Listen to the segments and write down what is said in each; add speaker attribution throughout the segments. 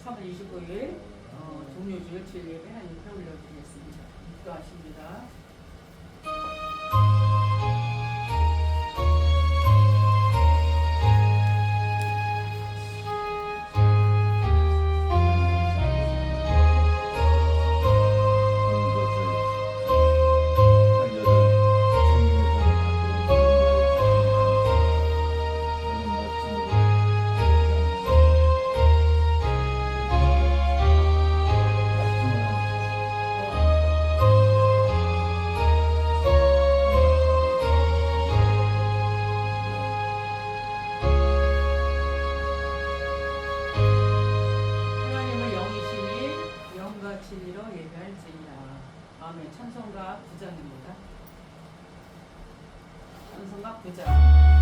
Speaker 1: 3월 25일 종료주일 주일 예배 하나님 앞에 올려드리겠습니다. 기도하십니다. 진리로 예배할지니라. 아멘. 찬송가 9장입니다. 찬송가 9장.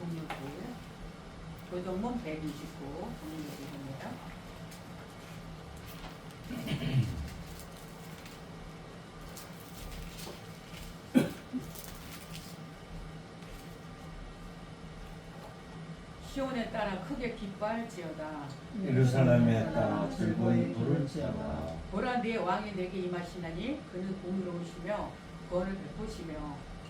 Speaker 1: 종료주일 교동문 129 종료주일입니다. 시온에 따라 크게 기뻐할지어다.
Speaker 2: 예루살렘에 따라 즐거이 부를지어다.
Speaker 1: 보라 네 왕이 내게 임하시나니 그는 공의로우시며 구원을 베푸시며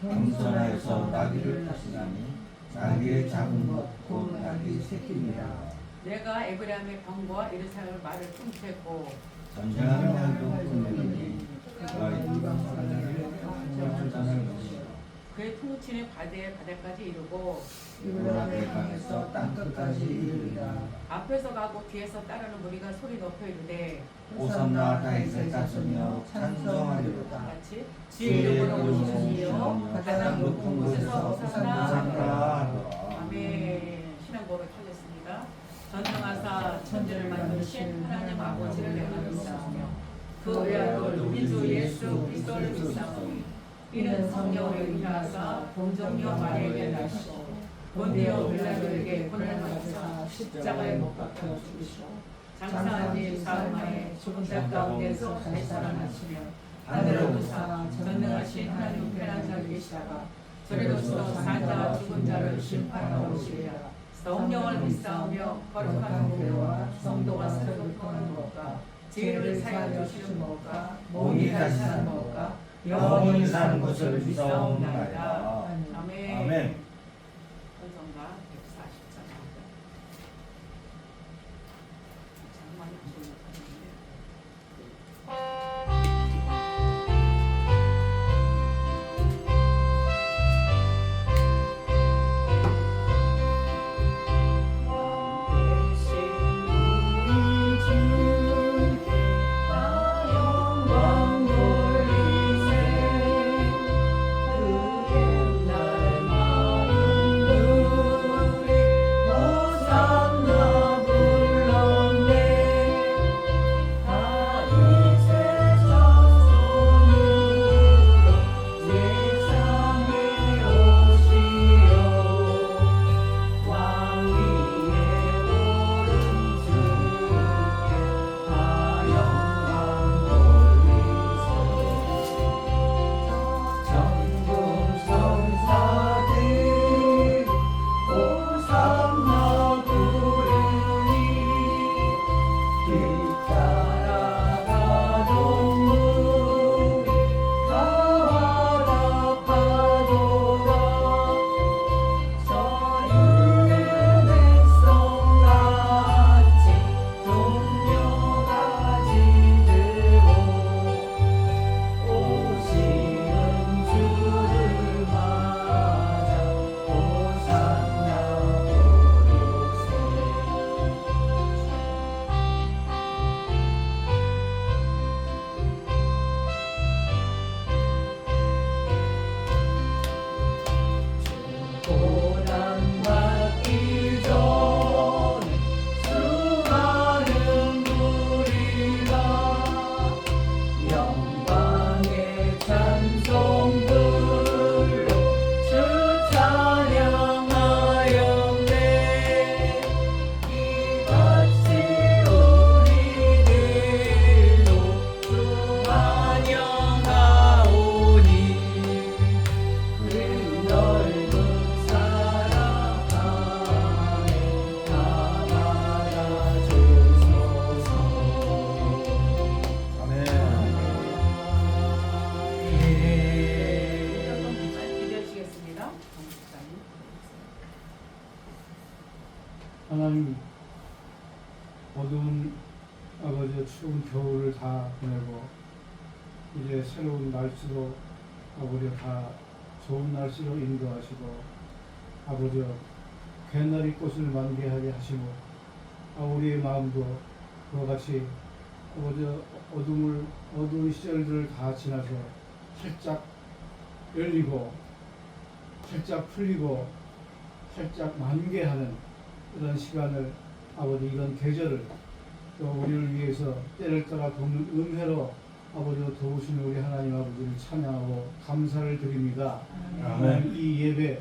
Speaker 2: 겸손하여서 나귀를 타시나니 나귀의 작은 것 곧 나귀 새끼니라.
Speaker 1: 내가 에브라임의 병과 예루살렘의 말을 훔쳤고
Speaker 2: 전쟁하는 날도 끝내니 그가 이방산을 전전할 것이요
Speaker 1: 그의 통치는 바다의 바다까지 이르고
Speaker 2: 유라의 강에서 땅끝까지 이르리라.
Speaker 1: 앞에서 가고 뒤에서 따르는 무리가 소리 높여 이르되
Speaker 2: 호산나 다윗의 자손이여 찬송하리로다.
Speaker 1: 같이 주의 이름으로 오시니요 가장 높은 곳에서 호산나. 아멘. 신앙고를 찾았습니다. 전능하사 천지를 만드신 하나님 아버지를 내가 믿사오며 그 외아들 우리 주 예수 그리스도를 믿사오니 이는 성령을 의하사 동정녀 마리아에게 나시고 본디오 빌라도에게 고난을 받으사 십자가에 못 박혀 죽으시고 장사한 지 사흘만에 죽은 자 가운데서 다시 살아나시며 하늘에 오르사 전능하신 하나님 편한 자 계시다가 저리로서 산자와 죽은 자를 심판하러 오시리라. 성령을 믿사오며 거룩한 교회와 성도가 서로 통하는 것과 죄를 사하여 주시는 것과 몸이 다시 사는 것과 영원히 사는 것을 믿사옵나이다. 아멘.
Speaker 2: 아멘.
Speaker 1: 헌성가 144장입니다. 정말 약속을
Speaker 3: 하나님, 어두운 아버지 추운 겨울을 다 보내고 이제 새로운 날씨로 아버지 다 좋은 날씨로 인도하시고 아버지 개나리 꽃을 만개하게 하시고 우리의 마음도 그와 같이 아버지 어두운 시절들을 다 지나서 활짝 열리고 활짝 풀리고 활짝 만개하는 이런 시간을 아버지 이런 계절을 또 우리를 위해서 때를 따라 돕는 은혜로 아버지로 도우시는 우리 하나님 아버지를 찬양하고 감사를 드립니다.
Speaker 2: 아멘.
Speaker 3: 이 예배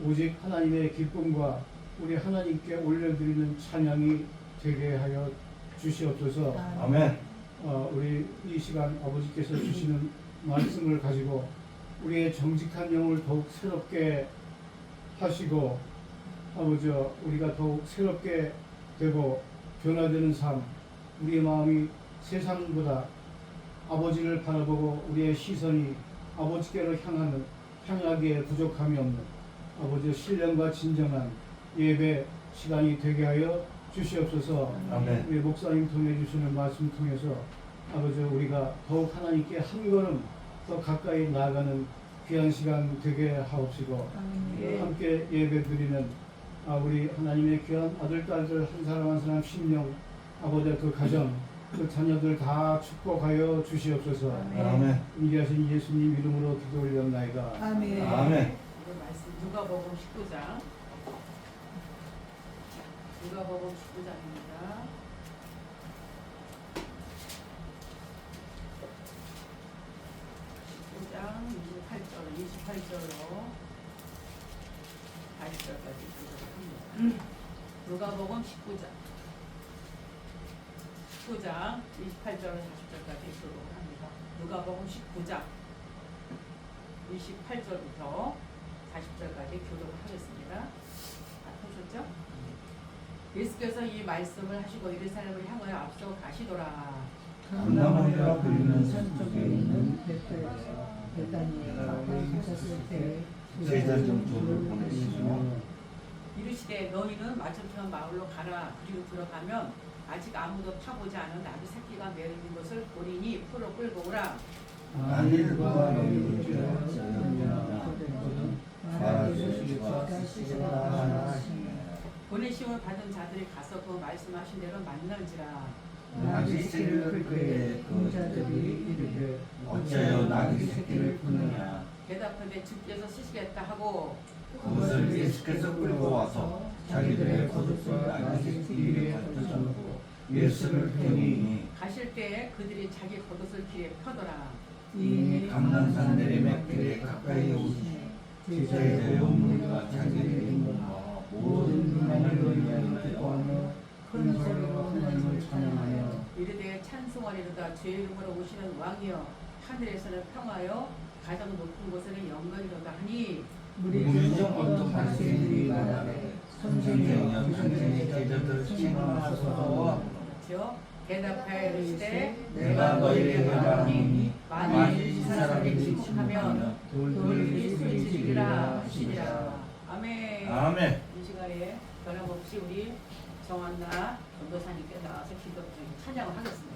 Speaker 3: 오직 하나님의 기쁨과 우리 하나님께 올려드리는 찬양이 되게 하여 주시옵소서.
Speaker 2: 아멘.
Speaker 3: 우리 이 시간 아버지께서 주시는 말씀을 가지고 우리의 정직한 영을 더욱 새롭게 하시고 아버지 우리가 더욱 새롭게 되고 변화되는 삶, 우리의 마음이 세상보다 아버지를 바라보고 우리의 시선이 아버지께로 향하기에 부족함이 없는 아버지의 신령과 진정한 예배 시간이 되게 하여 주시옵소서.
Speaker 2: 아멘.
Speaker 3: 우리 목사님 통해 주시는 말씀 통해서 아버지 우리가 더욱 하나님께 한 걸음 더 가까이 나아가는 귀한 시간 되게 하옵시고 함께 예배 드리는 우리 하나님의 귀한 아들 딸들 한 사람 한 사람 심령 아버지 그 가정 그 자녀들 다 축복하여 주시옵소서.
Speaker 2: 아멘.
Speaker 3: 인기하신 예수님 이름으로 기도 올렸나이다.
Speaker 1: 아멘.
Speaker 2: 아멘.
Speaker 1: 오늘 말씀 누가복음 19장. 누가복음 19장입니다. 장 28절로 40절까지 읽도록 합니다. 누가복음 19장 28절로 40절까지 읽도록 합니다. 누가복음 19장 28절부터 40절까지 교독을 하겠습니다. 다 보셨죠? 예수께서 이 말씀을 하시고 예루살렘을 향하여 앞서 가시더라.
Speaker 2: 감람원이라 불리는 산 쪽에 있는
Speaker 4: 베다니에 가셨을 때
Speaker 2: 제자 정도를 보내시며
Speaker 1: 이르시되 너희는 마침편 마을로 가라. 그리고 들어가면 아직 아무도 타보지 않은 나귀 새끼가 매이는 것을 보리니 풀어 끌고 오라.
Speaker 2: 만일과 너희를 저녁이나 말하시기와 쓰시기라 하시며
Speaker 1: 보내심을 받은 자들이 가서 그 말씀하신 대로 만날지라.
Speaker 2: 나귀 새끼를 그의
Speaker 4: 군자들이 이르되
Speaker 2: 어찌하여 나귀 새끼를 푸느냐.
Speaker 1: 대답하되 주께서 쓰시겠다 하고
Speaker 2: 그것을 예수께서 끌고 와서 자기들의 겉옷을 나귀 새끼 위에 얹어주고 예수를 펴니
Speaker 1: 가실 때에 그들이 자기 겉옷을 길에 펴더라.
Speaker 2: 이미 감람산 내리막길에 가까이 오시니 제자의 온문과 자기의 몸과 모든 민만을 위하여 기도하며
Speaker 4: 큰 소리로 하나님을 찬양하여
Speaker 1: 이르되 찬송하리로다. 주의 이름으로 오시는 왕이여 하늘에서는 평화여 가장 높은 곳에는 영광이로다 하니
Speaker 2: 무유정 어떤 바리새인들이 말하되 선생이여 당신의 제자들을 책망하소서.
Speaker 1: 그렇죠. 대답하여 이르시되
Speaker 2: 내가 너희에게 말하노니
Speaker 1: 만일 이 사람이 침묵하면 돌들이 소리지르리라 하시니라. 아멘.
Speaker 2: 아멘.
Speaker 1: 이 시간에 변함없이 우리 정한나 전도사님께 나와서 기도 찬양을 하겠습니다.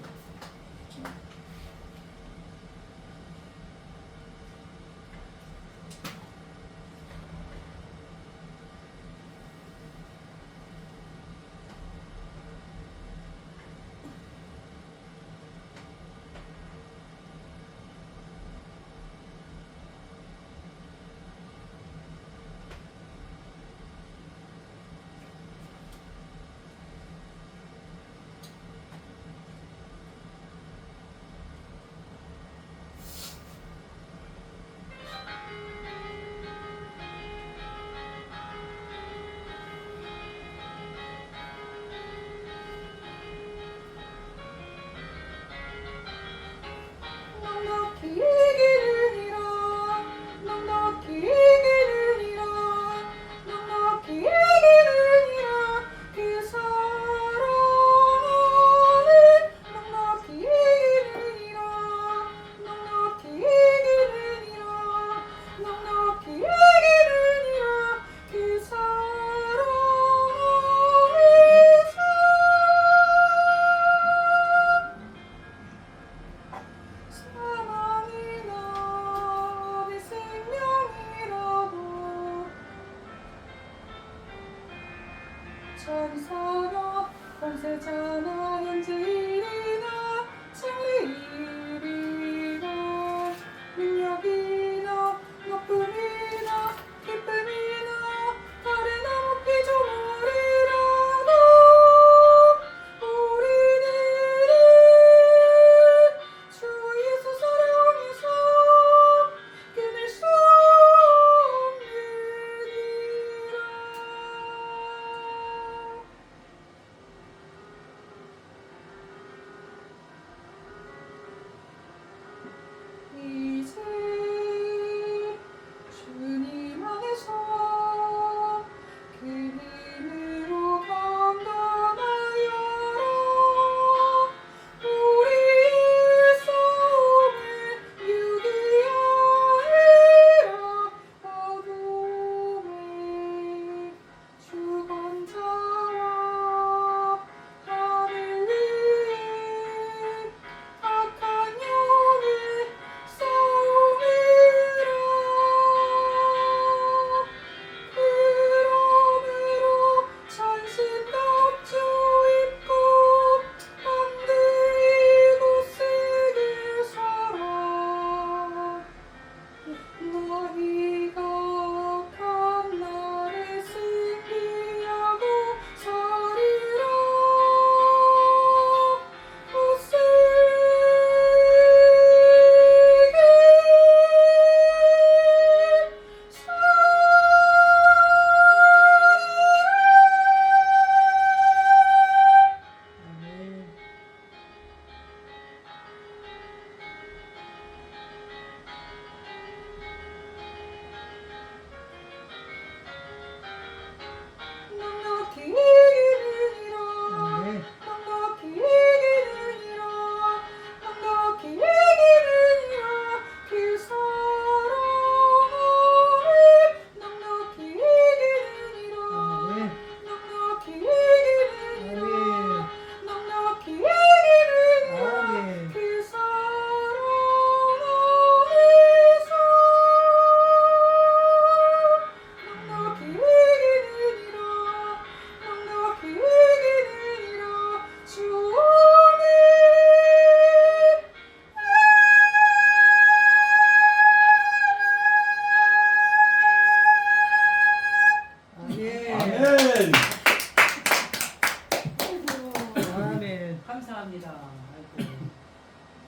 Speaker 1: 아이고.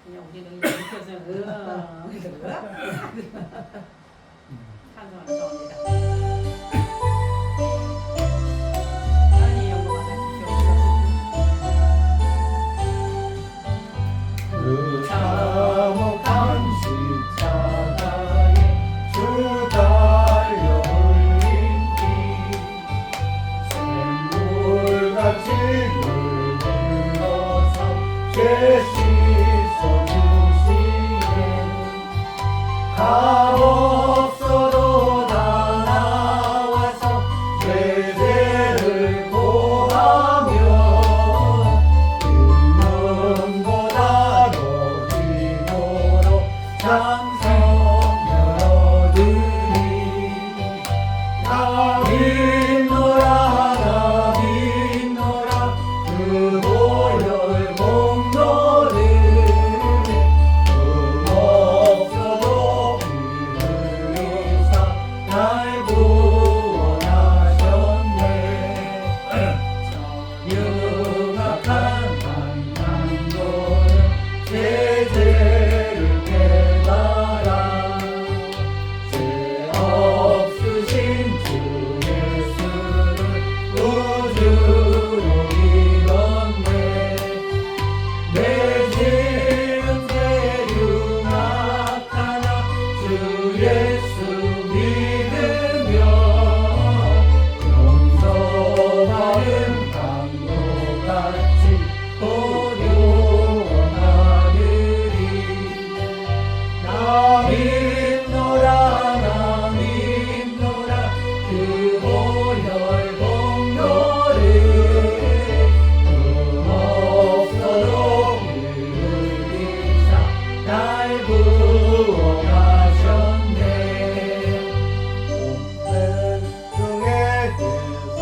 Speaker 1: 그냥 우리는 이렇게 해서 찬송합니다. 하나님 영광 받으십시오.
Speaker 2: 그 참혹한 십자가에 주 달려 흘린 피 샘물같이 물들어서 죄 씻어주시네 없어도 다 나와서 죄를 고하며 눈보다 높이도록 장성 열어드리 나 믿노라 나 믿노라 그 보혈 공로를 없어도 흘리사 날 구원하셨네 유각한 방탄도는 제재를 깨달아 죄 없으신 주 예수를 우주로 믿었네 내 지은 죄 흉악하나 주 예수 믿으며 용서받은 강도같이 고요하리리 나 믿노라 나 믿노라 그 보혈 공로를 없어도 흘리사 날 구원하셨네 백성의 제사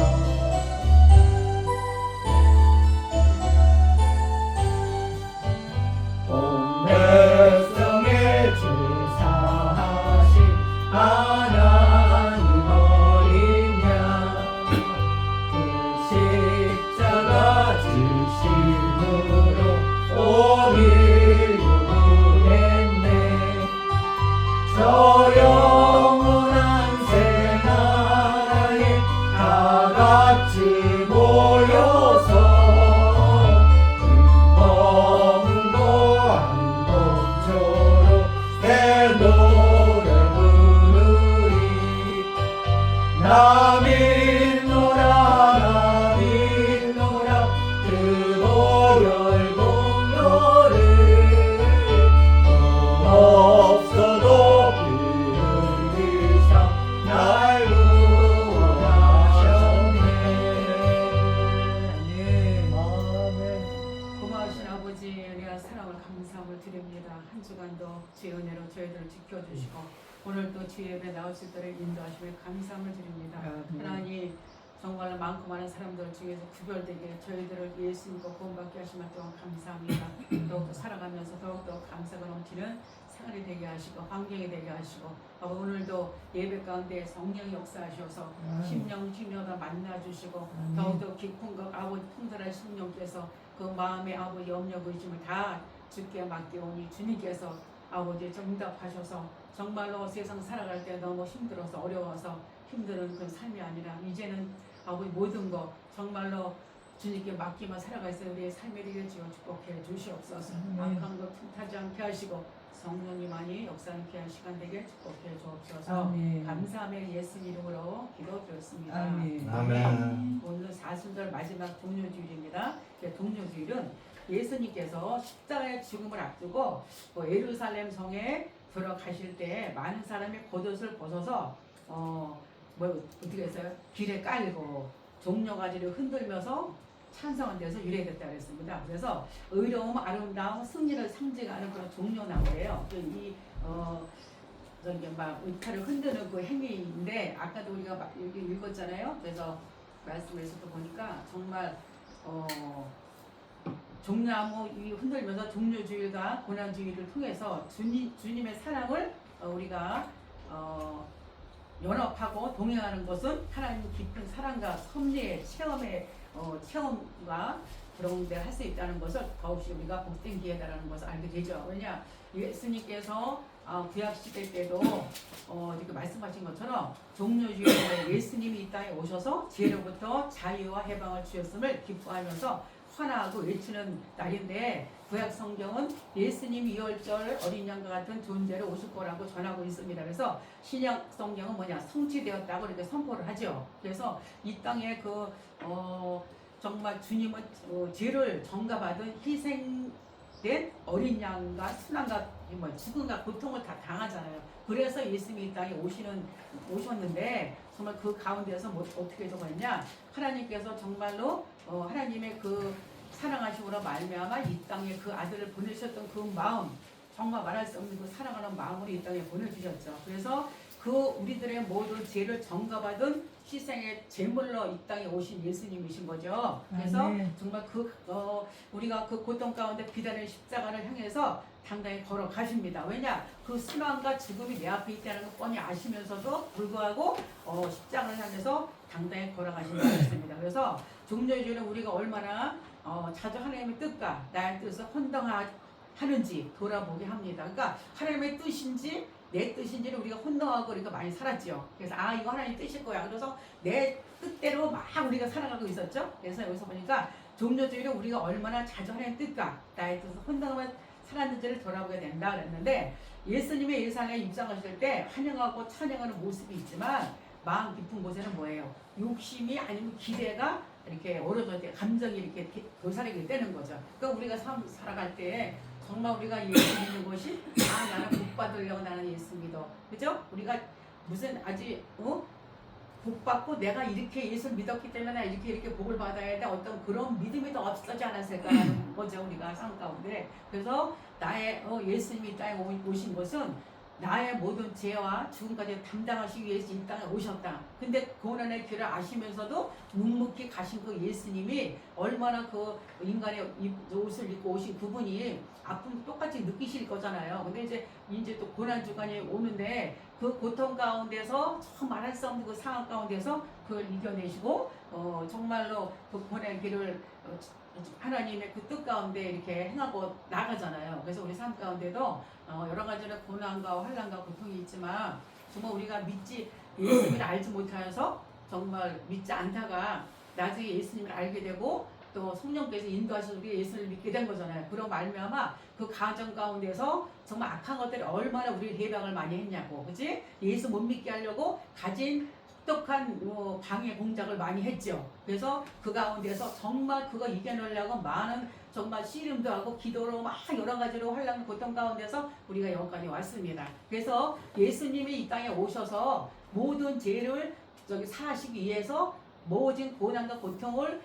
Speaker 2: 온 백성의 제사하신 하나님 어린 양그 십자가 지심으로 온 인류 구했네 저 영원한 새나라에 다같이 모여서 한동초로 새 노래 부르리 나 믿노라 나 믿노라 그 보혈 공로를 없어도 흘리사 날 구원하셨네 아멘
Speaker 1: 고마우신 아버지 은혜와 사랑을 감사함을 드립니다. 한 주간도 주의 은혜로 저희들을 지켜주시고 오늘 또 주의 예배 나올 수 있도록 인도하시며 감사함을 드립니다. 하나님 정말로 많고 많은 사람들 중에서 구별되게 저희들을 예수님과 구원받게 하시면 또한 감사합니다. 더욱더 살아가면서 더욱더 감사가 넘치는 생활이 되게 하시고 환경이 되게 하시고 오늘도 예배 가운데 성령이 역사하셔서 심령마다 만나주시고 더욱더 깊은 것 아버지 풍성한 심령께서 그 마음의 아버지 염려 의심을 다 주께 맡겨오니 주님께서 아버지 응답하셔서 정말로 세상 살아갈 때 너무 힘들어서 어려워서 힘드는 그 삶이 아니라 이제는 아버지 모든 거 정말로 주님께 맡기만 살아가서 우리의 삶에 대해 축복해 주시옵소서. 악한 것 틈타지 않게 하시고 성령님만이 역사하게 한 시간 되게 축복해 주옵소서.
Speaker 4: 아멘.
Speaker 1: 감사하며 예수 이름으로 기도드렸습니다.
Speaker 2: 아멘.
Speaker 1: 오늘 사순절 마지막 종료주일입니다. 종료주일은 예수님께서 십자가의 죽음을 앞두고 예루살렘 성에 들어가실 때 많은 사람이 겉옷을 벗어서 어떻게 했어요? 길에 깔고 종려가지를 흔들면서 찬성한 데서 유래됐다고 했습니다. 그래서 의로움, 아름다움, 승리를 상징하는 그런 종려나무예요. 저기 막 의타를 흔드는 그 행위인데 아까도 우리가 여기 읽었잖아요. 그래서 말씀에서도 보니까 정말 종려나무 흔들면서 종려주일과 고난주일을 통해서 주님의 사랑을 우리가 연합하고 동행하는 것은 하나님 깊은 사랑과 섭리의 체험과 그런 데를 할 수 있다는 것을 더욱이 우리가 복된 기회다라는 것을 알게 되죠. 왜냐 예수님께서 구약 시대 때도 이렇게 말씀하신 것처럼 종료주일에 예수님이 이 땅에 오셔서 죄로부터 자유와 해방을 주셨음을 기뻐하면서 환호하고 외치는 날인데 구약 성경은 예수님이 이월절 어린 양과 같은 존재로 오실 거라고 전하고 있습니다. 그래서 신약 성경은 뭐냐 성취되었다고 이렇게 선포를 하죠. 그래서 이 땅에 정말 주님은 죄를 전가받은 희생된 어린 양과 순환과 죽음과 고통을 다 당하잖아요. 그래서 예수님이 이 땅에 오셨는데 정말 그 가운데서 어떻게 정했냐 하나님께서 정말로 하나님의 그 사랑하심으로 말미암아 이 땅에 그 아들을 보내셨던 그 마음 정말 말할 수 없는 그 사랑하는 마음으로 이 땅에 보내주셨죠. 그래서 그 우리들의 모든 죄를 전가받은 희생의 제물로 이 땅에 오신 예수님이신 거죠. 그래서 정말 우리가 그 고통 가운데 비단의 십자가를 향해서 당당히 걸어가십니다. 왜냐? 그 순환과 죽음이 내 앞에 있다는 걸 뻔히 아시면서도 불구하고 십자가를 향해서 당당히 걸어가신다고 했습니다. 그래서 종료주일은 우리가 얼마나 자주 하나님의 뜻과 나의 뜻을 혼동하는지 돌아보게 합니다. 그러니까 하나님의 뜻인지 내 뜻인지를 우리가 혼동하고 우리가 많이 살았죠. 그래서 이거 하나님 뜻일 거야. 그래서 내 뜻대로 막 우리가 살아가고 있었죠. 그래서 여기서 보니까 종료주일은 우리가 얼마나 자주 하나님의 뜻과 나의 뜻을 혼동하며 살았는지를 돌아보게 된다 그랬는데 예수님의 일상에 입장하실 때 환영하고 찬양하는 모습이 있지만 마음 깊은 곳에는 뭐예요? 욕심이 아니면 기대가 이렇게 어려질 때 감정이 이렇게 교사하게 되는 거죠. 그러니까 우리가 살아갈 때 정말 우리가 예수 믿는 것이 나는 복 받으려고 나는 예수 믿어. 그죠? 우리가 무슨 아직 복 받고 내가 이렇게 예수를 믿었기 때문에 이렇게 복을 받아야 돼 어떤 그런 믿음이 더 없어지 않았을까라는 거죠. 우리가 삶 가운데. 그래서 나의 예수님이 이 땅에 오신 것은 나의 모든 죄와 죽음까지 담당하시기 위해서 이 땅에 오셨다. 근데 고난의 길을 아시면서도 묵묵히 가신 그 예수님이 얼마나 그 인간의 옷을 입고 오신 그분이 아픔을 똑같이 느끼실 거잖아요. 근데 이제 또 고난 주간이 오는데 그 고통 가운데서 말할 수 없는 그 상황 가운데서 그걸 이겨내시고 정말로 그 고난의 길을 하나님의 그 뜻 가운데 이렇게 행하고 나가잖아요. 그래서 우리 삶 가운데도 여러 가지로 고난과 환난과 고통이 있지만 정말 우리가 예수님을 알지 못하여서 정말 믿지 않다가 나중에 예수님을 알게 되고 또 성령께서 인도하셔서 우리 예수를 믿게 된 거잖아요. 그런 말미암아 그 가정 가운데서 정말 악한 것들이 얼마나 우리 해방을 많이 했냐고, 그렇지? 예수 못 믿게 하려고 가진 혹독한 방해 공작을 많이 했죠. 그래서 그 가운데서 정말 그거 이겨내려고 많은 정말 씨름도 하고 기도로 막 여러 가지로 환난 고통 가운데서 우리가 여기까지 왔습니다. 그래서 예수님이 이 땅에 오셔서 모든 죄를 사하시기 위해서 모든 고난과 고통을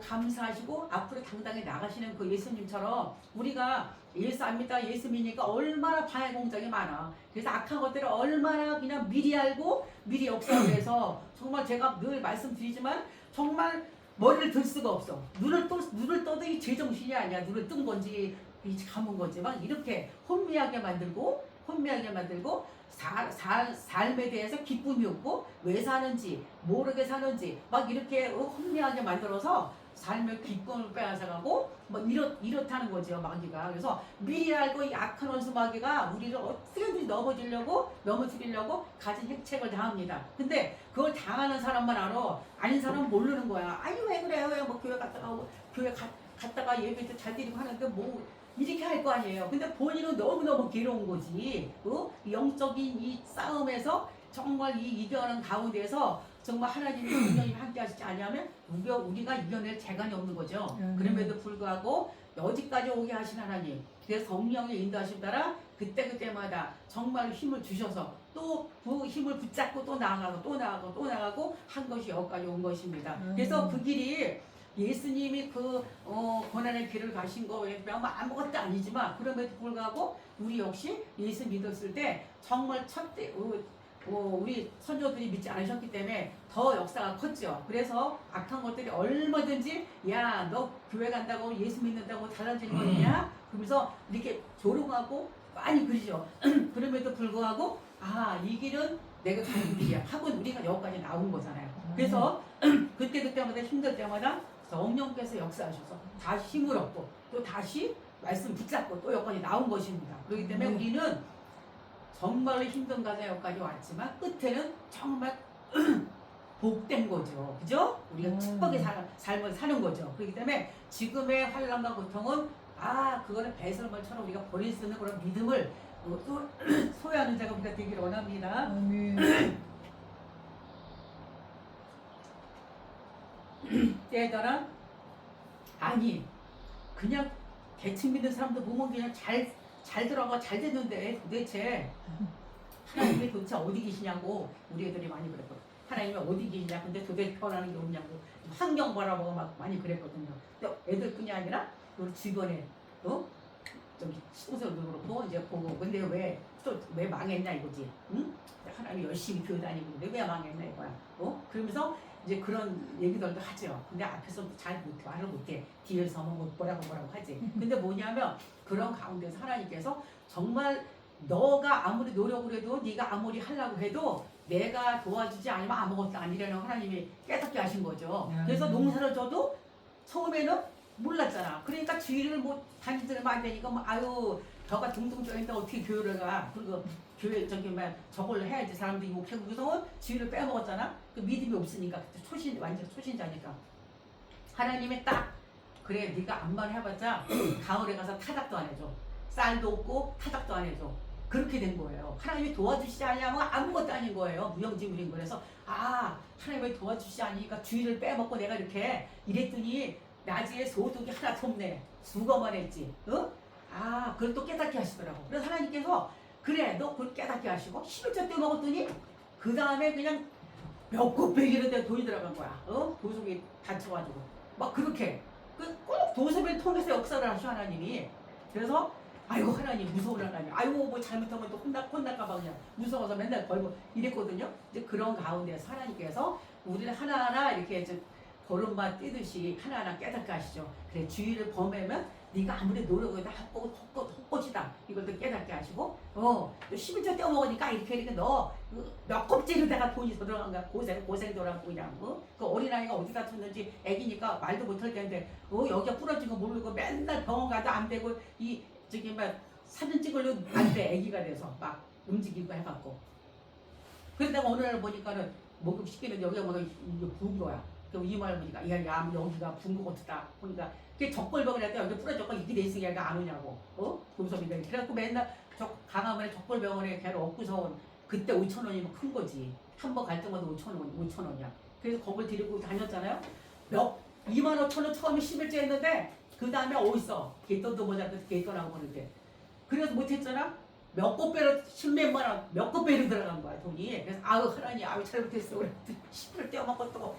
Speaker 1: 감사하시고 앞으로 당당히 나가시는 그 예수님처럼 우리가 예수 안 믿다 예수 믿으니까 얼마나 방해 공작이 많아. 그래서 악한 것들을 얼마나 그냥 미리 알고 미리 역사를 해서 정말 제가 늘 말씀드리지만 정말 머리를 들 수가 없어. 눈을 떠도 이 제정신이 아니야. 눈을 뜬 건지 감은 건지 막 이렇게 혼미하게 만들고 삶에 대해서 기쁨이 없고 왜 사는지 모르게 사는지 막 이렇게 혼미하게 만들어서 삶의 기쁨을 빼앗아가고 뭐 이렇다는 거죠, 마귀가. 그래서 미리 알고 이 악한 원수 마귀가 우리를 어떻게든 넘어뜨리려고 가진 핵책을 당합니다. 근데 그걸 당하는 사람만 알아. 아닌 사람은 모르는 거야. 아니 왜 그래요? 뭐 교회 갔다가 예배 때 잘 드리고 하는데 뭐 이렇게 할 거 아니에요. 근데 본인은 너무너무 괴로운 거지. 영적인 이 싸움에서 정말 이 이겨하는 가운데서 정말 하나님이 분명히 함께 하시지 아니하면 우리가 이겨낼 재간이 없는 거죠. 그럼에도 불구하고 여기까지 오게 하신 하나님, 그래서 성령의 인도하심 따라 그때마다 정말 힘을 주셔서 또 그 힘을 붙잡고 또 나아가고 한 것이 여기까지 온 것입니다. 그래서 그 길이 예수님이 그 고난의 길을 가신 거에 아무것도 아니지만 그럼에도 불구하고 우리 역시 예수 믿었을 때 정말 우리 선조들이 믿지 않으셨기 때문에 더 역사가 컸죠. 그래서 악한 것들이 얼마든지 야 너 교회 간다고 예수 믿는다고 달라지는 거 있냐? 그러면서 이렇게 조롱하고 많이 그러죠. 그럼에도 불구하고 이 길은 내가 가는 길이야 하고 우리가 여기까지 나온 거잖아요. 그래서 그때마다 힘들 때마다 성령께서 역사하셔서 다시 힘을 얻고 또 다시 말씀 붙잡고 또 여건이 나온 것입니다. 그렇기 때문에 우리는 정말로 힘든 가정 여기까지 왔지만 끝에는 정말 복된 거죠. 그죠? 우리가 축복의 삶을 사는 거죠. 그렇기 때문에 지금의 환난과 고통은 그거는 배설물처럼 우리가 버릴 수 있는 그런 믿음을 또 소유하는 자가 우리가 되기를 원합니다.
Speaker 4: 아멘.
Speaker 1: 때에 따라 그냥 대충 믿는 사람도 보면 그냥 잘 들어가 잘 됐는데 도대체 하나님이 도대체 어디 계시냐고 우리 애들이 많이 그랬거든. 하나님이 어디 계시냐 근데 도대체 변하는 게 없냐고 환경 바라보고 막 많이 그랬거든요. 근데 애들뿐이 아니라 우리 주변에 저기 친구들도 그렇고 이제 보고 근데 왜 망했냐 이거지. 응? 하나님이 열심히 교회 다니고 근데 왜 망했냐 이거야. 그러면서 이제 그런 얘기들도 하죠. 근데 앞에서 잘 못해, 말을 못해. 뒤에서 뭐라고 하지. 근데 뭐냐면 그런 가운데서 하나님께서 정말 너가 아무리 노력을 해도 네가 아무리 하려고 해도 내가 도와주지 않으면 아무것도 아니라는 하나님이 깨닫게 하신 거죠. 그래서 농사를 져도 처음에는 몰랐잖아. 그러니까 주의를 뭐 다니들면 안 되니까 벼가 둥둥 쪄있는데 어떻게 교회를 가. 그리고 교회 저걸로 해야지 사람들이 욕하고 그래서 주의를 빼먹었잖아. 그 믿음이 없으니까 그때 완전 초신자니까 하나님이 딱 그래 네가 암만 해봤자 가을에 가서 타작도 안 해줘. 쌀도 없고 타작도 안 해줘. 그렇게 된 거예요. 하나님이 도와주시지 않으면 아무것도 아닌 거예요. 무용지물인 거라서 하나님이 도와주시지 않으니까 주의를 빼먹고 내가 이렇게 이랬더니 낮에 소득이 하나도 없네. 수고만 했지. 그걸 또 깨닫게 하시더라고. 그래서 하나님께서 그래 너 그걸 깨닫게 하시고 11조 때 먹었더니 그 다음에 그냥 몇곱 배 이런 데 돈이 들어간 거야. 도속이 다쳐가지고 막 그렇게 꼭 도속을 통해서 역사를 하셔 하나님이. 그래서 하나님 무서운 하나님. 뭐 잘못하면 또 혼날까봐 그냥 무서워서 맨날 걸고 이랬거든요. 이제 그런 가운데서 하나님께서 우리를 하나하나 이렇게 이제 걸음마 뛰듯이 하나하나 깨닫게 하시죠. 그래 주의를 범하면 네가 아무리 노력해도 헛것이다. 이걸 또 깨닫게 하시고 또 11조 떼어먹으니까 이렇게 너몇 껍질에다가 돈이 더 들어간 거야. 고생더라고 그냥. 그 어린아이가 어디 다쳤는지 애기니까 말도 못할 텐데 여기가 부러진 거 모르고 맨날 병원 가도 안 되고 사진 찍으려고 안 돼. 애기가 돼서 막 움직이고 해갖고 그러다가 어느 날 보니까는 목욕 시키는데 여기가 부은 거야. 이 말 보니까 야 여기가 분 거 같다 보니까 그게 적골병을 했다. 여기 부러졌고 이게 돼 있으니까 얘가 안 오냐고 도섭이가 그래갖고 맨날 강화문에 적골병원에 걔를 업고서 온 그때 5,000원이면 큰 거지. 한 번 갈 때마다 5,000원이야. 그래서 거길 데리고 다녔잖아요. 25,000원 처음에 11째 했는데 그 다음에 어딨어 개돈도 모자라서 개돈하고 그러는데 그래서 못했잖아. 몇곱 배로 10몇만 원 몇곱 배로 들어간 거야 돈이. 그래서 하나님 잘못했어. 그랬더니 10불 떼어먹고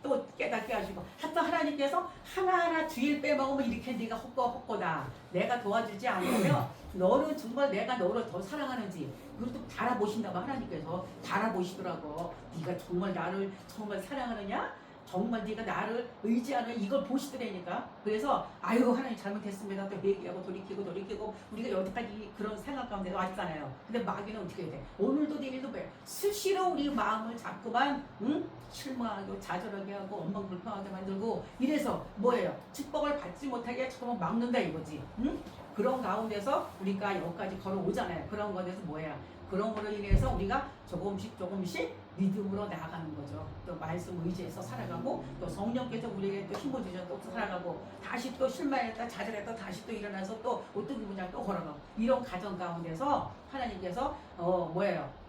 Speaker 1: 또 깨닫게 하시고 하여튼 하나님께서 하나하나 주일 빼먹으면 이렇게 네가 헛거다. 내가 도와주지 않으면 너는 정말 내가 너를 더 사랑하는지 그걸 또 달아보신다고 하나님께서 달아보시더라고. 네가 정말 나를 정말 사랑하느냐? 정말 네가 나를 의지하는 이걸 보시더라니까. 그래서 하나님 잘못했습니다. 또 얘기하고 돌이키고 우리가 여태까지 그런 생각 가운데 왔잖아요. 근데 마귀는 어떻게 해야 돼? 오늘도 내일도 수시로 우리 마음을 자꾸만 실망하고 좌절하게 하고 엉망불평하게 만들고 이래서 뭐예요? 축복을 받지 못하게 자꾸만 막는다 이거지. 그런 가운데서 우리가 여기까지 걸어오잖아요. 그런 가운데서 뭐야? 그런 거로 인해서 우리가 조금씩 믿음으로 나아가는 거죠. 또 말씀 의지해서 살아가고 또 성령께서 우리에게 또 힘을 주셔서 또 살아가고 다시 또 실망했다 좌절했다 다시 또 일어나서 또 어떤 분야 또 걸어가고 이런 가정 가운데서 하나님께서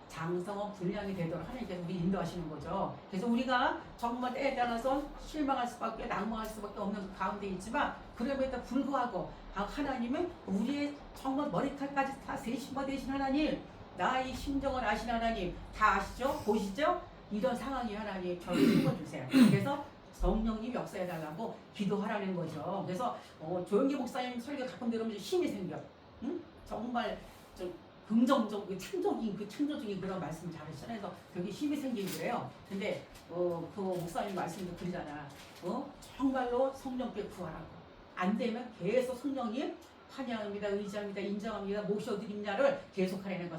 Speaker 1: 장성한 분량이 되도록 하나님께서 우리 인도하시는 거죠. 그래서 우리가 정말 때에 따라서 실망할 수밖에 낭망할 수밖에 없는 가운데 있지만 그럼에도 불구하고 하나님은 우리의 정말 머리칼까지 다 세심화 되신 하나님 나의 심정을 아시는 하나님 다 아시죠? 보시죠? 이런 상황이 하나님 저를 심어주세요. 그래서 성령님 역사해달라고 기도하라는 거죠. 그래서 조영기 목사님 설교 가끔 들으면 힘이 생겨. 정말 좀 긍정적, 창조적인 그런 말씀 잘하시잖아요. 그래서 되게 힘이 생기고 그래요. 근데 그 목사님 말씀도 그러잖아. 정말로 성령께 구하라고. 안 되면 계속 성령님 환영합니다. 의지합니다. 인정합니다. 모셔드립니다를 계속하라는 거야.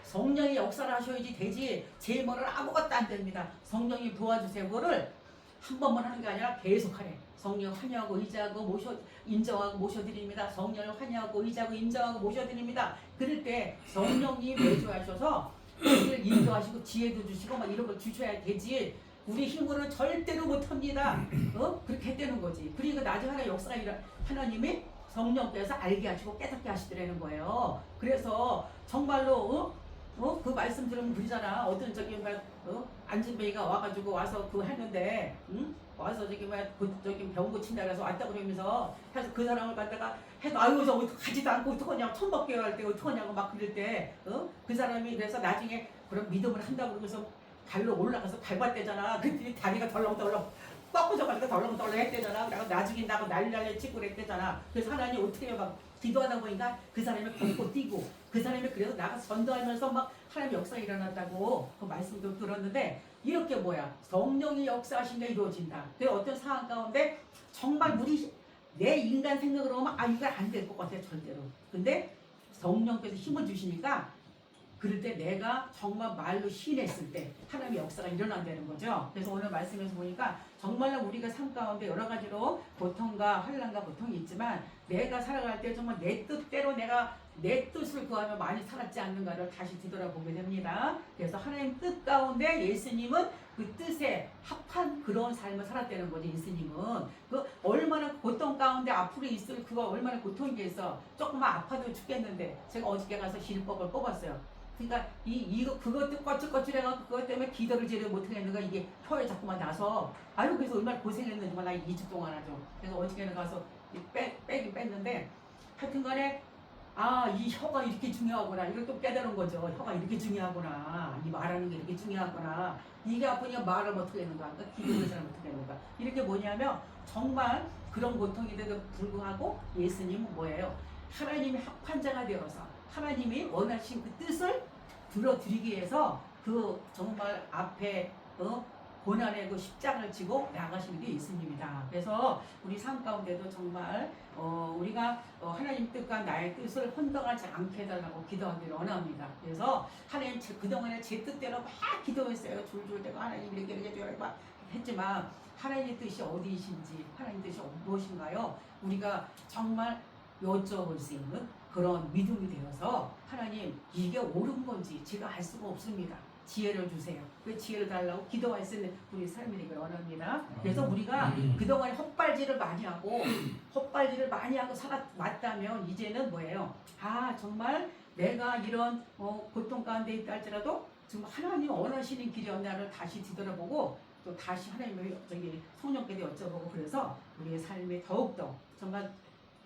Speaker 1: 성령이 역사를 하셔야지 되지. 제 말은 아무것도 안 됩니다. 성령님 도와주세요. 그거를 한 번만 하는 게 아니라 계속 하래. 성령 환영하고 의지하고 인정하고 모셔드립니다. 성령을 환영하고 의지하고 인정하고 모셔드립니다. 그럴 때 성령님이 내주하셔서 우리를 인도하시고 지혜도 주시고 막 이런 걸 주셔야 되지. 우리 힘으로는 절대로 못합니다. 그렇게 했다는 거지. 그리고 나중에 하나 역사가 하나님이 성령께서 알게 하시고 깨닫게 하시더라는 거예요. 그래서 정말로 그 말씀 들으면 그러잖아. 어떤 저기 안진뱅이가 와가지고 와서 그거 했는데, 와서 저기 병 고친다 그래서 왔다 그러면서 해서 그 사람을 갖다가 해도 아유 저 가지도 않고 어떡하냐고 천박게 할 때 어떡하냐고 막 그럴 때, 그 사람이 그래서 나중에 그런 믿음을 한다고 그러면서 발로 올라가서 밟았대잖아. 그랬더니 다리가 덜렁덜렁 꺾어져가지고 덜렁덜렁 했대잖아. 내가 나중에 나고 난리 치고 그랬대잖아. 그래서 하나님 어떻게 해요? 막 기도하다 보니까 그 사람이 걷고 뛰고 그 사람이 그래서 나가서 전도하면서 막 하나님의 역사가 일어났다고 그 말씀도 들었는데 이렇게 뭐야 성령이 역사하신 게 이루어진다. 그래서 어떤 상황 가운데 정말 내 인간 생각으로 하면 이거 안 될 것 같아 절대로. 근데 성령께서 힘을 주시니까 그럴 때 내가 정말 말로 시인했을 때 하나님의 역사가 일어난다는 거죠. 그래서 오늘 말씀에서 보니까 정말로 우리가 삶 가운데 여러 가지로 고통과 환난과 고통이 있지만 내가 살아갈 때 정말 내 뜻대로 내가 내 뜻을 구하며 많이 살았지 않는가를 다시 뒤돌아보게 됩니다. 그래서 하나님 뜻 가운데 예수님은 그 뜻에 합한 그런 삶을 살았다는 거죠. 예수님은 그 얼마나 고통 가운데 앞으로 있을 그거 얼마나 고통이겠어. 조금만 아파도 죽겠는데 제가 어저께 가서 시립법을 뽑았어요. 그러니까 그것도 거칠거칠해가 그것 때문에 기도를 제대로 못하겠는가 이게 혀에 자꾸만 나서 아유 그래서 얼마나 고생했는지 나 2주 동안 하죠. 그래서 어저께는 가서 빼긴 뺐는데 하여튼간에 이 혀가 이렇게 중요하구나 이걸 또 깨달은 거죠. 혀가 이렇게 중요하구나 이 말하는 게 이렇게 중요하구나 이게 아프니까 말을 어떻게 했는가 그러니까 기도를 잘 어떻게 했는가 이렇게 뭐냐면 정말 그런 고통인데도 불구하고 예수님은 뭐예요? 하나님이 합판자가 되어서 하나님이 원하신 그 뜻을 들어드리기 위해서 그 정말 앞에 고난의 그 십자가를 지고 나가시는 게 예수님이다. 그래서 우리 삶 가운데도 정말 우리가 하나님 뜻과 나의 뜻을 혼동하지 않게 해달라고 기도하기를 원합니다. 그래서 하나님 그동안에 제 뜻대로 막 기도했어요. 줄줄대고 하나님 이렇게 막 했지만 하나님의 뜻이 어디이신지 하나님 뜻이 무엇인가요? 우리가 정말 여쭤볼 수 있는 그런 믿음이 되어서 하나님 이게 옳은 건지 제가 알 수가 없습니다. 지혜를 주세요. 그 지혜를 달라고 기도할 수 있는 우리 삶이 되기를 원합니다. 그래서 우리가 그동안에 헛발질을 많이 하고 살아왔다면 이제는 뭐예요? 정말 내가 이런 고통 가운데 있다 할지라도 정말 하나님 원하시는 길이었나를 다시 뒤돌아보고 또 다시 하나님의 성령께도 여쭤보고 그래서 우리의 삶이 더욱더 정말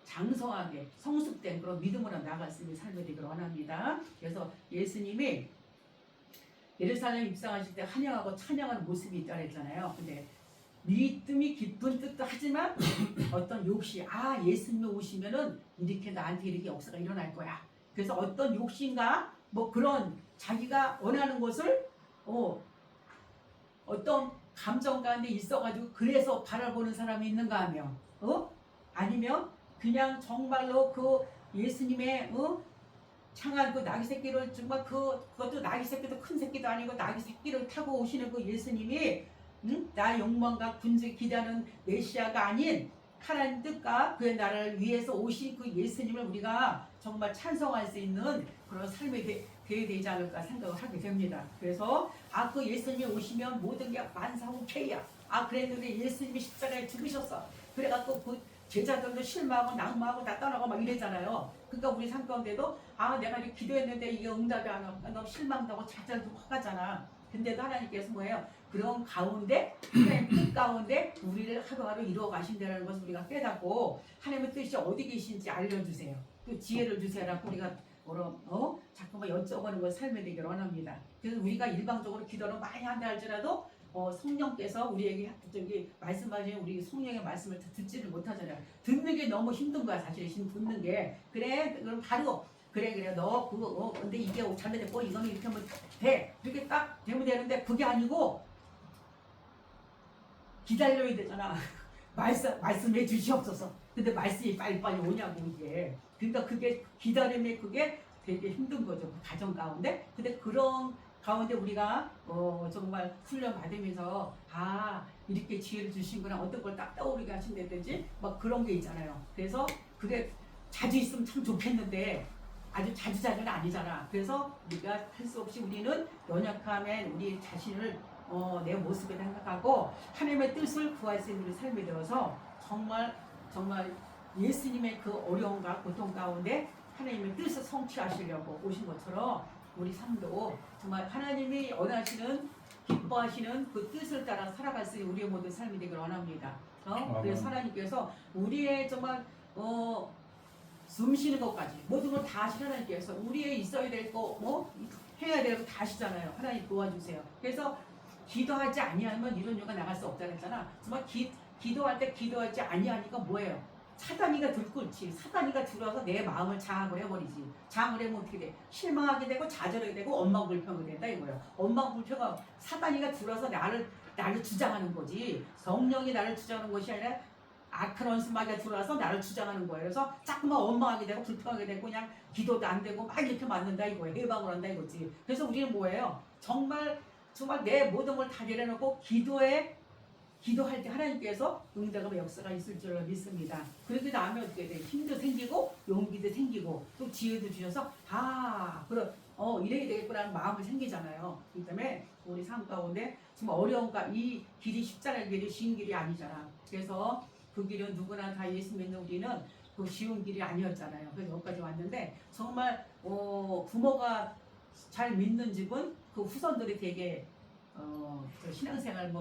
Speaker 1: 장성하게 성숙된 그런 믿음으로 나아갈 수 있는 삶이 되기를 원합니다. 그래서 예수님이 예루살렘 입성하실 때 환영하고 찬양하는 모습이 있다고 했잖아요. 근데 믿음이 깊은 뜻도 하지만 어떤 욕심, 예수님이 오시면은 이렇게 나한테 이렇게 역사가 일어날 거야. 그래서 어떤 욕심과 그런 자기가 원하는 것을 어떤 감정 가운데 있어가지고 그래서 바라보는 사람이 있는가 하면 아니면 그냥 정말로 그 예수님의 창한 그 나귀 새끼를 정말 그것도 나귀 새끼도 큰 새끼도 아니고 나귀 새끼를 타고 오시는 그 예수님이 나의 욕망과 군중이 기대하는 메시아가 아닌 하나님 뜻과 그의 나라를 위해서 오신 그 예수님을 우리가 정말 찬송할 수 있는 그런 삶이 되어야 되지 않을까 생각을 하게 됩니다. 그래서 그 예수님이 오시면 모든 게 만사오케이야. 그랬는데 예수님이 십자가에 죽으셨어. 그래갖고 그 제자들도 실망하고 낙마하고 다 떠나고 막 이랬잖아요. 그러니까 우리 삶 가운데도 내가 이렇게 기도했는데 이게 응답이 안 오고 너무 실망도 하고 좌절도 화가잖아. 근데도 하나님께서 뭐예요? 그런 가운데 하나님 뜻 가운데 우리를 하루하루 이루어 가신다는 것을 우리가 깨닫고 하나님의 뜻이 어디 계신지 알려주세요. 또 지혜를 주세요라고 우리가 자꾸만 여쭤보는 걸 삶에 되기를 원합니다. 그래서 우리가 일방적으로 기도를 많이 한다 할지라도 성령께서 우리에게 말씀하시는 우리 성령의 말씀을 듣지를 못하잖아요. 듣는 게 너무 힘든 거야 사실. 듣는 게 그래 그럼 바로 그래 너 그거 근데 이게 잘못됐고 이거는 이렇게 하면 돼 이렇게 딱 되면 되는데 그게 아니고 기다려야 되잖아. 말씀해 주시옵소서. 근데 말씀이 빨리빨리 오냐고 이게. 그러니까 그게 기다림에 그게 되게 힘든 거죠. 그 가정 가운데. 근데 그런 가운데 우리가 정말 훈련 받으면서 이렇게 지혜를 주신구나, 어떤 걸 딱 떠오르게 하신다든지 막 그런 게 있잖아요. 그래서 그게 자주 있으면 참 좋겠는데 아주 자주자주는 아니잖아. 그래서 우리가 할 수 없이 우리는 연약함에 우리 자신을 내 모습에 생각하고 하나님의 뜻을 구할 수 있는 우리 삶이 되어서 정말 예수님의 그 어려움과 고통 가운데 하나님의 뜻을 성취하시려고 오신 것처럼 우리 삶도 정말 하나님이 원하시는 기뻐하시는 그 뜻을 따라 살아갈 수 있는 우리의 모든 삶이 되기를 원합니다. 그래서 하나님께서 우리의 정말 숨 쉬는 것까지 모든 걸 다 하시는 하나님께서 우리의 있어야 될 거 해야 될 거 다 하시잖아요. 하나님 도와주세요. 그래서 기도하지 아니하면 이런 요가 나갈 수 없다 그랬잖아. 정말 기도할 때 기도하지 아니하니까 뭐예요? 사단이가 들끓지. 사단이가 들어와서 내 마음을 장악을 해버리지. 장악을 하면 어떻게 돼? 실망하게 되고 좌절하게 되고 원망불평이 된다 이거예요. 원망불평은 사단이가 들어와서 나를 주장하는 거지. 성령이 나를 주장하는 것이 아니라 악한 원수마귀가 들어와서 나를 주장하는 거예요. 그래서 자꾸만 원망하게 되고 불평하게 되고 그냥 기도도 안 되고 막 이렇게 맞는다 이거예요. 해방을 한다 이거지. 그래서 우리는 뭐예요? 정말 내 모든 걸 다 내려놓고 기도할 때 하나님께서 응답의 역사가 있을 줄로 믿습니다. 그렇게 나면 어떻게 돼? 힘도 생기고 용기도 생기고 또 지혜도 주셔서 이래야 되겠구나는 마음이 생기잖아요. 그렇기 때문에 우리 삶 가운데 정말 어려움과 이 길이 쉽잖아요. 길이 쉬운 길이 아니잖아. 그래서 그 길은 누구나 다 예수 믿는 우리는 그 쉬운 길이 아니었잖아요. 그래서 여기까지 왔는데 정말 부모가 잘 믿는 집은 그 후손들이 되게 신앙생활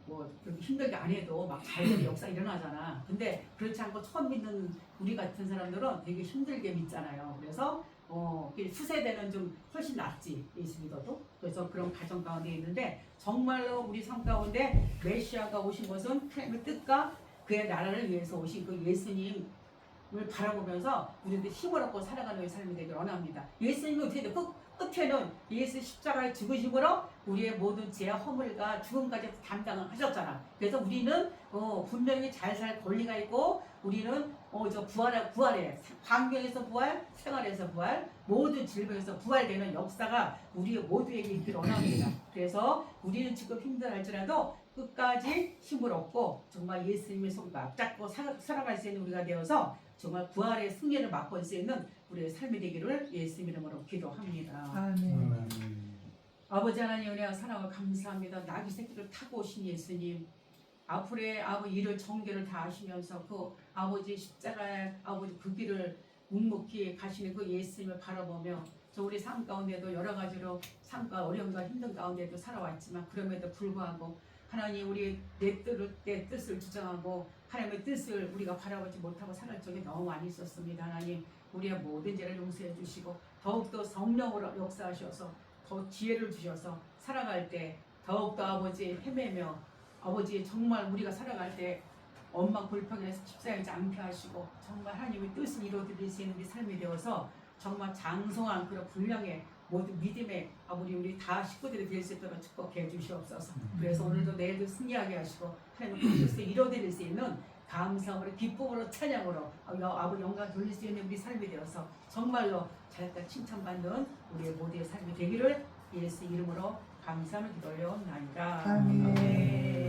Speaker 1: 그렇게 힘들게 안 해도 막 잘 되는 역사 일어나잖아. 근데 그렇지 않고 처음 믿는 우리 같은 사람들은 되게 힘들게 믿잖아요. 그래서 후세대는 좀 훨씬 낫지, 예수 믿어도. 그래서 그런 가정 가운데 있는데 정말로 우리 삶 가운데 메시아가 오신 것은 하나님의 뜻과 그의 나라를 위해서 오신 그 예수님을 바라보면서 우리들 힘을 얻고 살아가는 삶이 되기를 원합니다. 예수님이 어떻게 돼? 끝에는 예수 십자가의 죽으심으로 우리의 모든 죄와 허물과 죽음까지 담당을 하셨잖아. 그래서 우리는 분명히 잘 살 권리가 있고 우리는 부활해. 환경에서 부활, 생활에서 부활, 모든 질병에서 부활되는 역사가 우리 모두에게 있기를 원합니다. 그래서 우리는 지금 힘들할지라도 끝까지 힘을 얻고 정말 예수님의 손가락 잡고 살아갈 수 있는 우리가 되어서 정말 부활의 승리를 맛볼 수 있는 우리의 삶이 되기를 예수님 이름으로 기도합니다.
Speaker 4: 아멘.
Speaker 1: 아버지 하나님 은혜와 사랑을 감사합니다. 나귀 새끼를 타고 오신 예수님, 앞으로의 아버지 일을 정결을 다 하시면서 그 아버지 십자가의 아버지 그 길을 묵묵히 가시는 그 예수님을 바라보며 우리 삶 가운데도 여러 가지로 삶과 어려움과 힘든 가운데도 살아왔지만 그럼에도 불구하고 하나님 우리 내 뜻을 주장하고 하나님의 뜻을 우리가 바라보지 못하고 살할 적이 너무 많이 있었습니다. 하나님 우리의 모든 죄를 용서해 주시고 더욱더 성령으로 역사하셔서 더 지혜를 주셔서 살아갈 때 더욱더 아버지 헤매며 아버지 정말 우리가 살아갈 때 원망 불평에서 집사하지 않게 하시고 정말 하나님의 뜻을 이루어드릴 수 있는 우리 삶이 되어서 정말 장성한 그런 분량의 모든 믿음의 아버지 우리 다 식구들이 될 수 있도록 축복해 주시옵소서. 그래서 오늘도 내일도 승리하게 하시고 하나님의 뜻을 이루어드릴 수 있는 감사함으로 기쁨으로 찬양으로 아버지 영광 돌릴 수 있는 우리 삶이 되어서 정말로 잘했다 칭찬받는 우리의 모두의 삶이 되기를 예수 이름으로 감사함을 기도하옵나이다.
Speaker 4: 아멘.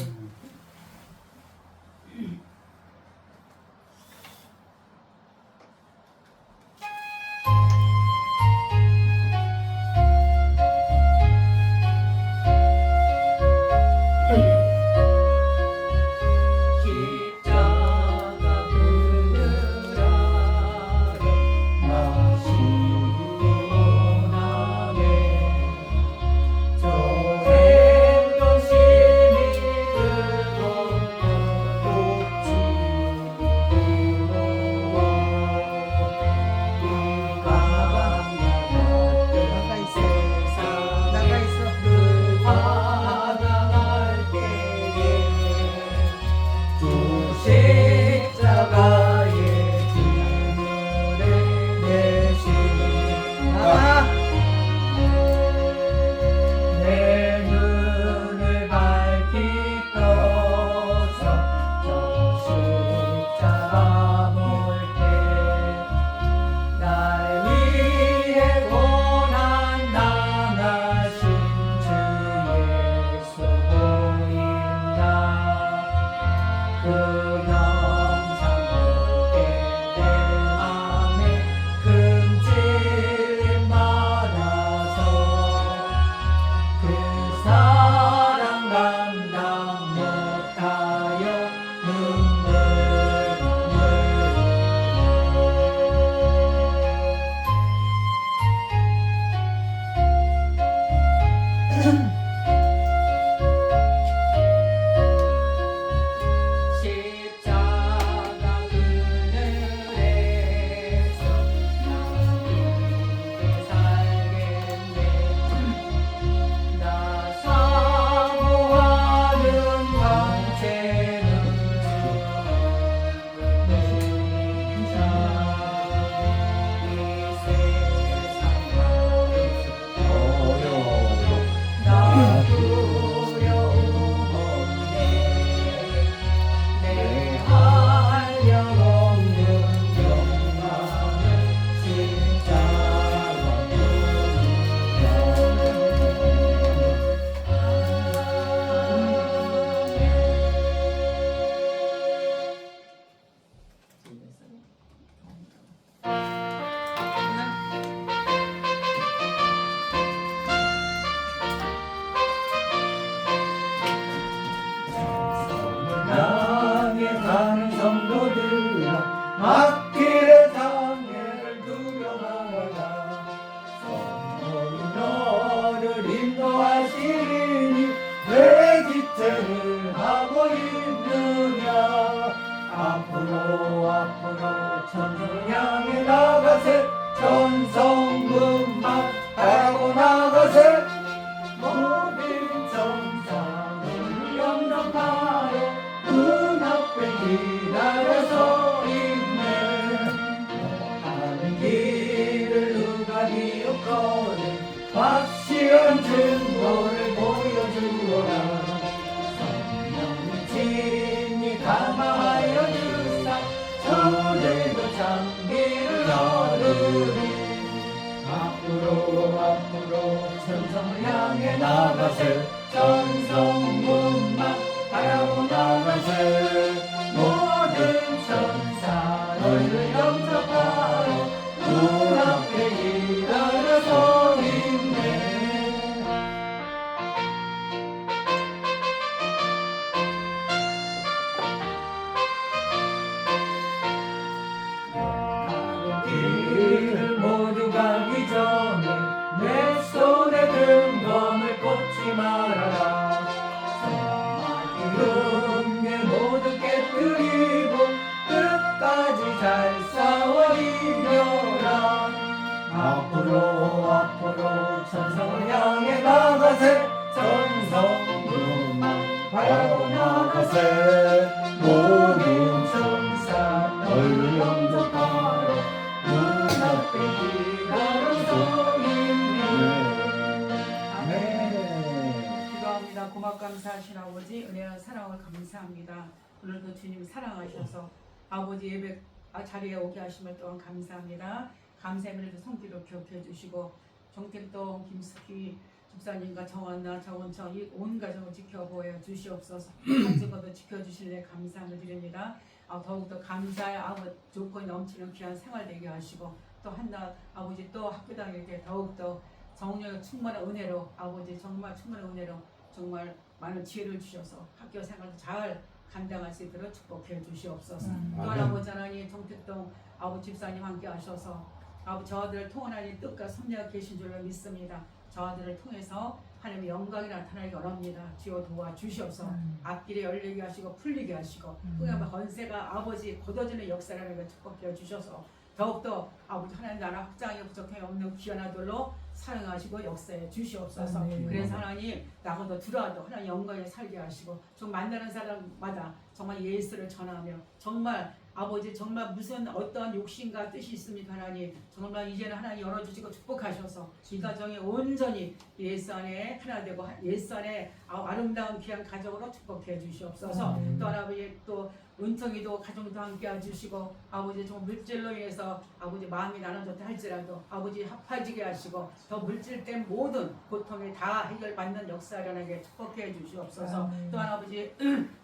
Speaker 2: 전성문만 바라고 나가세 모든 정상을 영접하여 눈앞에 기다려서 있네 하는 길을 누가 비웃거든 확실한 증거를 보여주어라 성령의 진이 감화하여 주사 저들도 장기를 얻으리 앞으로 천성을 향해 나가세 전성문만 바라고 나가세 모든 천사 너희를 영접하러 눈앞에 기다려서 있네 길을 모두 가기 전에 내 손에 든 검을 꽂지 말아라 성막의 모두 깨뜨리고 끝까지 잘 싸워 이겨라 앞으로 천성을 향해 나가세 전성문만 바라고 나가세 모든 천사 너를 영접하러 눈앞에 기다려서 있네 아멘
Speaker 1: 기도합니다. 고맙 감사하신 아버지 은혜와 사랑을 감사합니다. 오늘도 주님 사랑하셔서 아버지 예배 자리에 오게 하심을 또한 감사합니다. 감사의 은혜도 성기로 기억해 주시고 정택동 김숙희 집사님과 정원나 정원청 이 온 가정을 지켜보여 주시옵소서. 한주간도 지켜주실래 감사함을 드립니다. 더욱더 감사의 조건이 넘치는 귀한 생활 되게 하시고 또 한나 아버지 또 학교 다닐 때 더욱더 정령의 충만한 은혜로 아버지 정말 충만한 은혜로 정말 많은 지혜를 주셔서 학교 생활도 잘 감당할 수 있도록 축복해 주시옵소서. 또한 아버지 하나님 정택동 아버지 집사님 함께 하셔서 아버지 저들을 통하는 뜻과 섭리가 계신 줄로 믿습니다. 저들을 통해서 하나님의 영광이 나타나기 원합니다. 주여 도와주시옵소서. 앞길에 열리게 하시고 풀리게 하시고 그야말로 건세가 아버지 걷어지는 역사라는 걸 축복해 주셔서 더욱더 아버지 하나님 나라 확장에 부족함이 없는 귀한 아들로 사용하시고 역사해 주시옵소서. 그래서 하나님 나가도 들어와도 하나님 영광에 살게 하시고 좀 만나는 사람마다 정말 예수를 전하며 정말 아버지 정말 무슨 어떠한 욕심과 뜻이 있습니까 하나님 정말 이제는 하나님 열어주시고 축복하셔서 이 가정이 온전히 예수 안에 하나 되고 예수 안에 아름다운 귀한 가정으로 축복해 주시옵소서. 또 아버지 또 은총이도 가정도 함께 해주시고 아버지 좀 물질로 인해서 아버지 마음이 나눠졌다 할지라도 아버지 합해지게 하시고 더 물질된 모든 고통이 다 해결받는 역사련하게 축복해 주시옵소서. 또한 아버지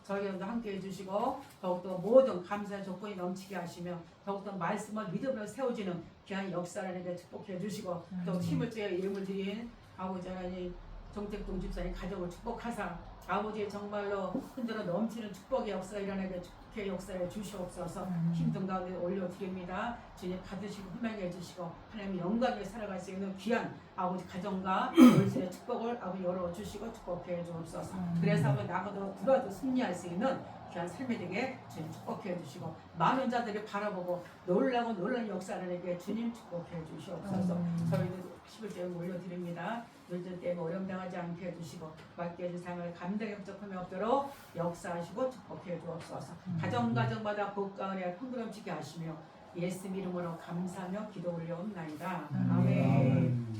Speaker 1: 저희도 함께 해주시고 더욱더 모든 감사의 조건이 넘치게 하시며 더욱더 말씀을 믿음으로 세워지는 귀한 역사련하게 축복해 주시고 또 힘을 쬐어 이름을 드린 아버지 하나님 정택동 집사님 가정을 축복하사 아버지의 정말로 흔들어 넘치는 축복의 역사가 일어나게 축복의 역사에 주시옵소서. 힘든 가운데 올려드립니다. 주님 받으시고 훈명해 주시고 하나님의 영광에 살아갈 수 있는 귀한 아버지 가정과 열심의 축복을 아버지 열어주시고 축복해 주옵소서. 그래서 한번 나가도 들어도 승리할 수 있는 귀한 삶이 되게 주님 축복해 주시고 많은 자들이 바라보고 놀라고 놀라는 역사를 주님 축복해 주시옵소서. 저희도 11절 올려드립니다. 요즘 때문에 어려움 당하지 않게 해주시고 맡게 해준 삶을 감당에 부족함이 없도록 역사하시고 축복해 주옵소서. 가정마다 복과 은혜와 풍부넘치게 하시며 예수 이름으로 감사하며 기도 올려옵나이다. 아멘.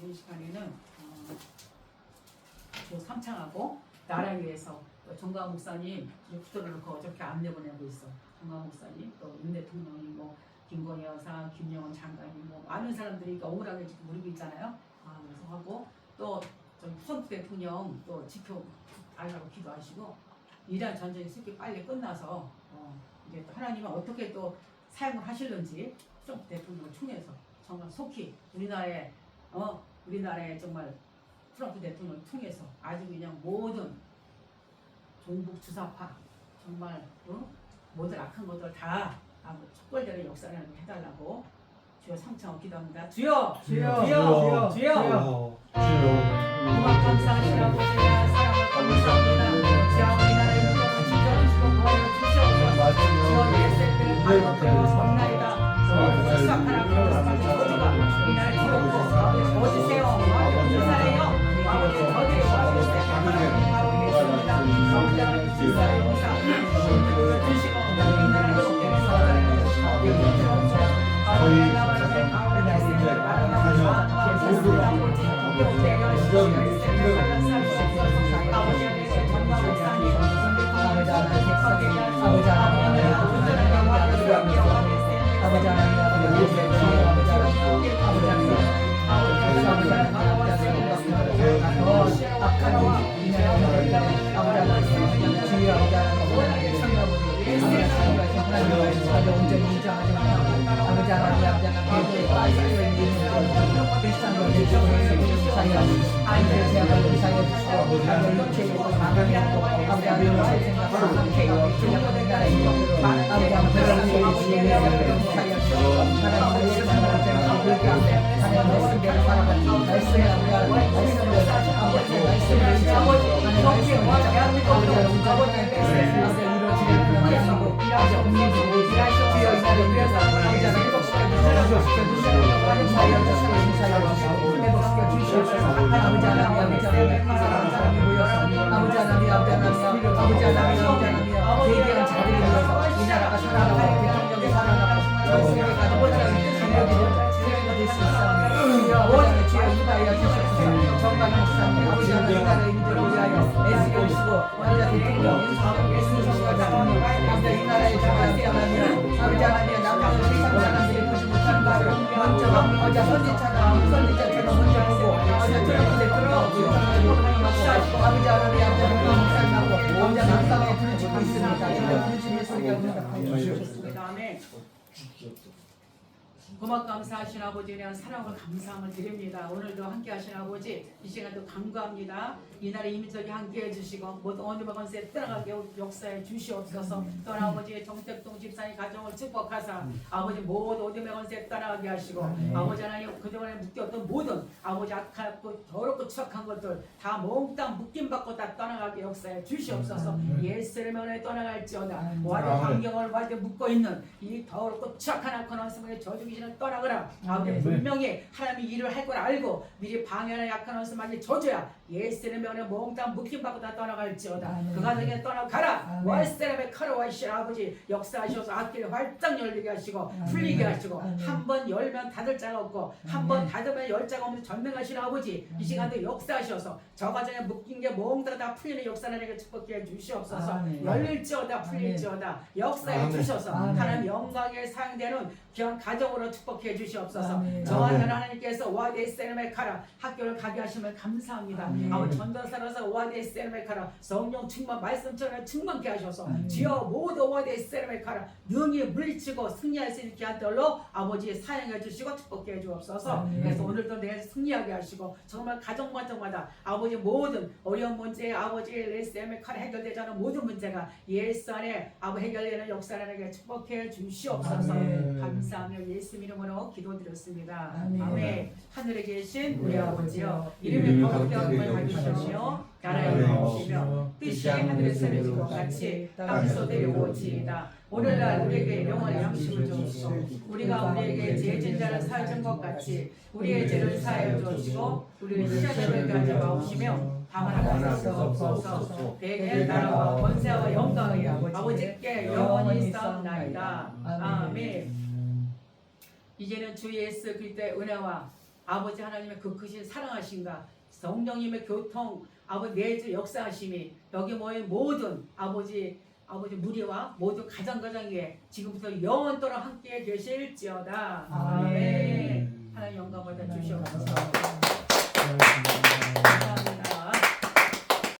Speaker 1: 이 시간에는 삼창하고 나라 위해서 또 정광 목사님 구도를 놓고 어저께 안내 보내고 있어. 정광 목사님 또 윤 대통령이 뭐 김건희 여사, 김영원 장관님 뭐 많은 사람들이 억울하게 지금 누리고 있잖아요. 그래서 하고 또 트럼프 대통령 또 지켜달라고 기도하시고 이란 전쟁이 쉽게 빨리 끝나서 이제 또 하나님은 어떻게 또 사용을 하실는지 트럼프 대통령을 통해서 정말 속히 우리나라에 정말 트럼프 대통령을 통해서 아주 그냥 모든 종북 주사파 정말 모든 악한 것들 다 촛불들의 역사를 해달라고 주여 삼창을 기도합니다. 주여! 주여! 주여! 주여! 고맙 감사하신 아버지의 사랑을 감사합니다. 주여 우리나라의 영광을 지켜주시고 구하여 주시옵소서. 주여 예수의 피를 발로 배워 섬나이다. 주여 수확하라 모두가 용되게 하시고 열쇠를 살려주시옵소서. 아버지 안에서 전방 목사님
Speaker 5: 아버지 하나님
Speaker 1: 하게 하시고
Speaker 5: 아버지 하나님
Speaker 1: 운전하는 영화를
Speaker 5: 아버지 하나님
Speaker 1: 아멘. 고맙고 감사하신 아버지에 대한 사랑과 감사함을 드립니다. 오늘도 함께 하신 아버지 이 시간도 간구합니다. 이날의 임적이 함께 해주시고 모든 어둠의 권세 떠나가게 역사해 주시옵소서. 또 아버지의 정택동 집사님 가정을 축복하사 아버지 모든 어둠의 권세 떠나가게 하시고 아버지 하나님 그동안에 묶였던 모든 아버지 악하고 더럽고 추악한 것들 다 몽땅 묶임받고 다 떠나가게 역사해 주시옵소서. 예수의 명에 떠나갈지어다. 와의 환경을 와에 묶어있는 이 더럽고 추악한 악한 원수의 저주귀신을 떠나거라. 아버지 분명히 하나님이 일을 할 걸 알고 미리 방해하는 약한 원수만이 저주야. 예수의 명에 몽땅 묶임받고 다 떠나갈지어다. 그 가정에 떠나가라. 월세람의 카르와이시 아버지 역사하셔서 앞길을 활짝 열리게 하시고 풀리게 하시고 한 번 열면 닫을 자가 없고 한 번 닫으면 열 자가 없는 전능하신 아버지 이 시간도 역사하셔서 저 가정에 묶인 게 몽땅 다 풀리는 역사를 내게 축복해 주시옵소서. 열릴지어다 풀릴지어다 역사해 주셔서 하나님 영광에 사용되는 귀한 가정으로 축복해 주시옵소서. 저하는 하나님께서 와데세르메 카라 학교를 가게 하시면 감사합니다. 아버지 전도사로서 와데세르메 카라 성령 충만 말씀처럼 충만케 하셔서 주여 모두 와데세르메 카라 능히 물리치고 승리할 수 있는 귀한 떨로 아버지 사용해 주시고 축복해 주옵소서. 그래서 오늘도 내 승리하게 하시고 정말 가정마다 아버지 모든 어려운 문제 아버지 레세르메 카라 해결되지 않은 모든 문제가 예수 안에 아버지 해결되는 역사를 축복해 주시옵소서. 감사하며 예수 이름으로 기도드렸습니다. 아멘. 하늘에 계신 우리 아버지여 이름이 거룩히 여김을 받으시며 나라의 이루시며 뜻이 하늘에서 이루어진 것 같이 땅에서도 이루어지이다. 오늘날 우리에게 영원한 양식을 주시고 우리가 우리에게 죄 진 자를 사하여 준 것 같이 우리의 죄를 사하여 주시고 우리를 시험에 들게 하지 마옵시며 다만 하소서. 내게 나라와 권세와 영광이 아버지께 영원히 있사옵나이다. 아멘. 이제는 주 예수 그리스도의 은혜와 아버지 하나님의 그 크신 사랑하심과 성령님의 교통 아버지 내주 역사하심이 여기 모인 모든 아버지 무리와 모든 가정 위에 지금부터 영원토록 함께 계실지어다. 아멘.